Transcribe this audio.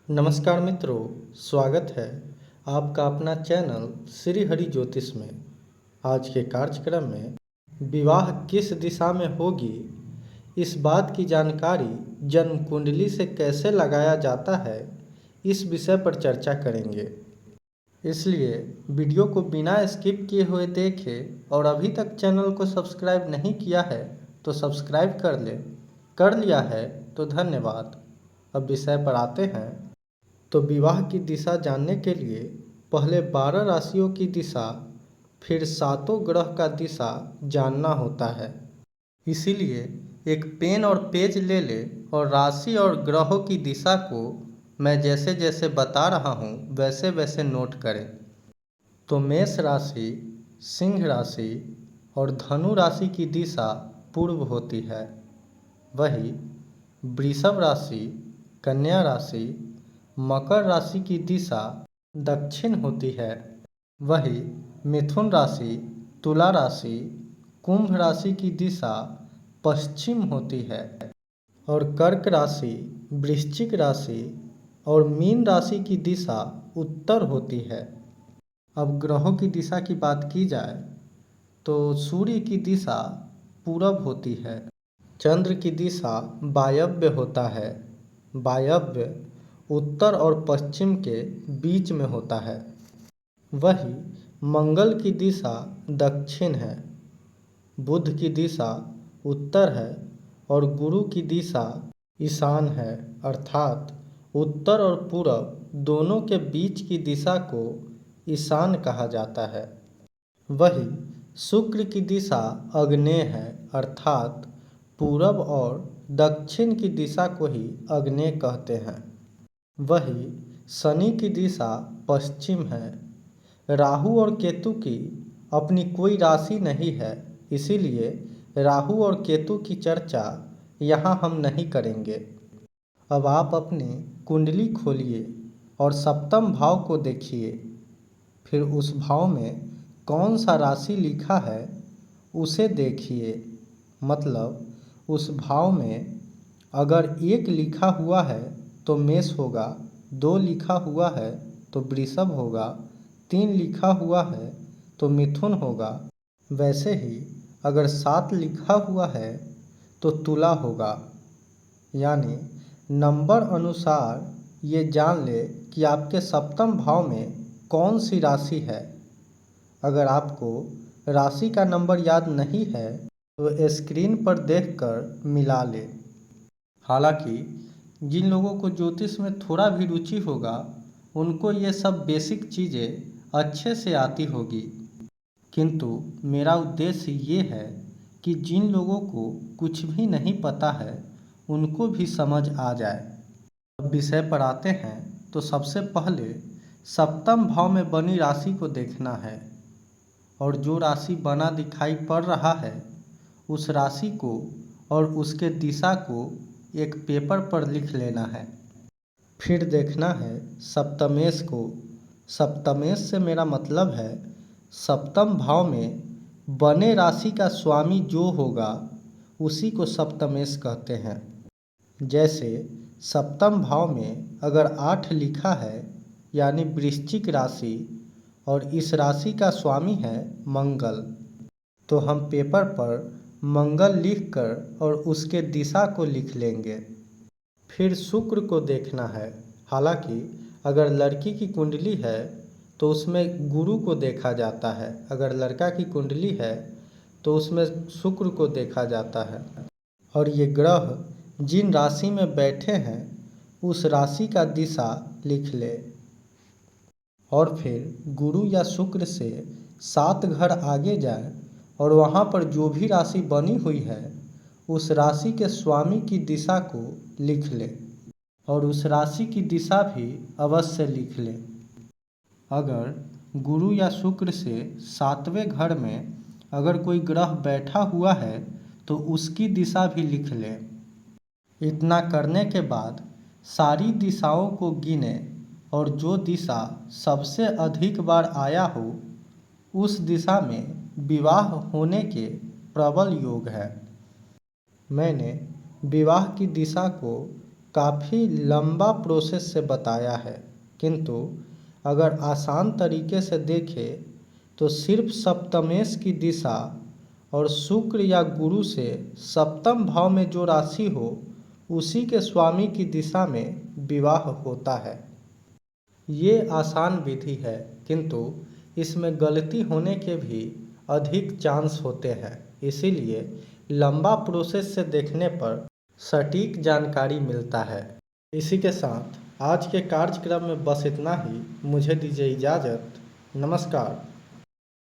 नमस्कार मित्रों, स्वागत है आपका अपना चैनल श्री हरि ज्योतिष में। आज के कार्यक्रम में विवाह किस दिशा में होगी, इस बात की जानकारी जन्म कुंडली से कैसे लगाया जाता है, इस विषय पर चर्चा करेंगे। इसलिए वीडियो को बिना स्किप किए हुए देखें और अभी तक चैनल को सब्सक्राइब नहीं किया है तो सब्सक्राइब कर लें। कर लिया है तो धन्यवाद। अब विषय पर आते हैं। तो विवाह की दिशा जानने के लिए पहले 12 राशियों की दिशा, फिर 7 ग्रह का दिशा जानना होता है। इसीलिए एक पेन और पेज ले ले और राशि और ग्रहों की दिशा को मैं जैसे जैसे बता रहा हूँ वैसे वैसे नोट करें। तो मेष राशि, सिंह राशि और धनु राशि की दिशा पूर्व होती है। वही वृषभ राशि, कन्या राशि, मकर राशि की दिशा दक्षिण होती है। वही मिथुन राशि, तुला राशि, कुंभ राशि की दिशा पश्चिम होती है और कर्क राशि, वृश्चिक राशि और मीन राशि की दिशा उत्तर होती है। अब ग्रहों की दिशा की बात की जाए तो सूर्य की दिशा पूरब होती है, चंद्र की दिशा वायव्य होता है। वायव्य उत्तर और पश्चिम के बीच में होता है। वही मंगल की दिशा दक्षिण है, बुध की दिशा उत्तर है और गुरु की दिशा ईशान है, अर्थात उत्तर और पूरब दोनों के बीच की दिशा को ईशान कहा जाता है। वही शुक्र की दिशा आग्नेय है, अर्थात पूरब और दक्षिण की दिशा को ही आग्नेय कहते हैं। वही शनि की दिशा पश्चिम है। राहु और केतु की अपनी कोई राशि नहीं है, इसीलिए राहु और केतु की चर्चा यहाँ हम नहीं करेंगे। अब आप अपनी कुंडली खोलिए और सप्तम भाव को देखिए, फिर उस भाव में कौन सा राशि लिखा है उसे देखिए। मतलब उस भाव में अगर 1 लिखा हुआ है तो मेष होगा, 2 लिखा हुआ है तो वृषभ होगा, 3 लिखा हुआ है तो मिथुन होगा। वैसे ही अगर 7 लिखा हुआ है तो तुला होगा। यानी नंबर अनुसार ये जान ले कि आपके सप्तम भाव में कौन सी राशि है। अगर आपको राशि का नंबर याद नहीं है तो स्क्रीन पर देखकर मिला ले। हालांकि जिन लोगों को ज्योतिष में थोड़ा भी रुचि होगा उनको ये सब बेसिक चीज़ें अच्छे से आती होगी, किंतु मेरा उद्देश्य ये है कि जिन लोगों को कुछ भी नहीं पता है उनको भी समझ आ जाए। अब विषय पर आते हैं। तो सबसे पहले सप्तम भाव में बनी राशि को देखना है और जो राशि बना दिखाई पड़ रहा है उस राशि को और उसके दिशा को एक पेपर पर लिख लेना है। फिर देखना है सप्तमेश को। सप्तमेश से मेरा मतलब है सप्तम भाव में बने राशि का स्वामी जो होगा उसी को सप्तमेश कहते हैं। जैसे सप्तम भाव में अगर 8 लिखा है यानी वृश्चिक राशि और इस राशि का स्वामी है मंगल, तो हम पेपर पर मंगल लिखकर और उसके दिशा को लिख लेंगे। फिर शुक्र को देखना है। हालांकि अगर लड़की की कुंडली है तो उसमें गुरु को देखा जाता है, अगर लड़का की कुंडली है तो उसमें शुक्र को देखा जाता है। और ये ग्रह जिन राशि में बैठे हैं उस राशि का दिशा लिख ले और फिर गुरु या शुक्र से 7 घर आगे जाए और वहाँ पर जो भी राशि बनी हुई है उस राशि के स्वामी की दिशा को लिख ले और उस राशि की दिशा भी अवश्य लिख ले। अगर गुरु या शुक्र से 7वें घर में अगर कोई ग्रह बैठा हुआ है तो उसकी दिशा भी लिख ले। इतना करने के बाद सारी दिशाओं को गिने और जो दिशा सबसे अधिक बार आया हो उस दिशा में विवाह होने के प्रबल योग है। मैंने विवाह की दिशा को काफ़ी लंबा प्रोसेस से बताया है, किंतु अगर आसान तरीके से देखें तो सिर्फ सप्तमेश की दिशा और शुक्र या गुरु से सप्तम भाव में जो राशि हो उसी के स्वामी की दिशा में विवाह होता है। ये आसान विधि है, किंतु इसमें गलती होने के भी अधिक चांस होते हैं, इसीलिए लंबा प्रोसेस से देखने पर सटीक जानकारी मिलता है। इसी के साथ आज के कार्यक्रम में बस इतना ही। मुझे दीजिए इजाज़त। नमस्कार।